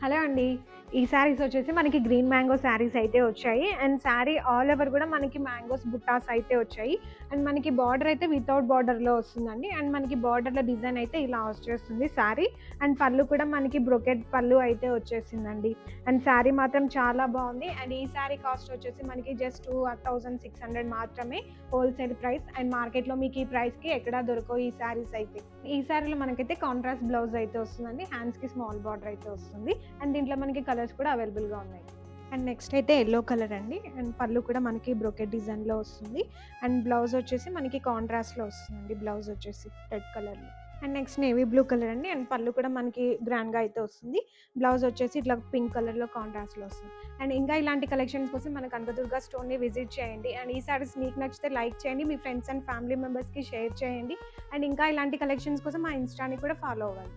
Hello అండి. ఈ శారీస్ వచ్చేసి మనకి గ్రీన్ మ్యాంగో శారీస్ అయితే వచ్చాయి. అండ్ శారీ ఆల్ ఓవర్ గూడా మనకి మ్యాంగోస్ బుట్టాస్ అయితే వచ్చాయి. అండ్ మనకి బార్డర్ అయితే వితౌట్ బార్డర్‌లో వస్తుందండి. అండ్ మనకి బార్డర్‌లో డిజైన్ అయితే ఇలా వచ్చేస్తుంది శారీ. అండ్ పళ్ళు కూడా మనకి బ్రొకెట్ పళ్ళు అయితే వచ్చేసిందండి. అండ్ శారీ మాత్రం చాలా బావుంది. అండ్ ఈ శారీ కాస్ట్ వచ్చేసి మనకి జస్ట్ 2600 మాత్రమే హోల్‌సేల్ ప్రైస్. అండ్ మార్కెట్‌లో మీకు ఈ ప్రైస్‌కి ఎక్కడా దొరకవు ఈ శారీస్ అయితే. ఈ శారీలో మనకైతే కాంట్రాస్ట్ బ్లౌజ్ అయితే వస్తుందండి. హ్యాండ్స్‌కి స్మాల్ బార్డర్ అయితే వస్తుంది. అండ్ దీంట్లో మనకి కలర్స్ కూడా అవైలబుల్‌గా ఉన్నాయి. అండ్ నెక్స్ట్ అయితే యెల్లో కలర్ అండి. అండ్ పళ్ళు కూడా మనకి బ్రొకెట్ డిజైన్‌లో వస్తుంది. అండ్ బ్లౌజ్ వచ్చేసి మనకి కాంట్రాస్ట్‌లో వస్తుందండి. బ్లౌజ్ వచ్చేసి రెడ్ కలర్‌లో. And next navy blue colour అండి. అండ్ పళ్ళు కూడా మనకి గ్రాండ్‌గా అయితే వస్తుంది. బ్లౌజ్ వచ్చేసి ఇట్లా పింక్ కలర్‌లో కాంట్రాస్ట్‌లో వస్తుంది. అండ్ ఇంకా ఇలాంటి కలెక్షన్స్ కోసం మన కనకదుర్గ స్టోర్‌ని విజిట్ చేయండి. అండ్ ఈ సారీస్ మీకు నచ్చితే లైక్ చేయండి. మీ ఫ్రెండ్స్ అండ్ ఫ్యామిలీ మెంబర్స్‌కి షేర్ చేయండి. అండ్ ఇంకా ఇలాంటి కలెక్షన్స్ కోసం మా ఇన్‌స్టాని కూడా ఫాలో అవ్వండి.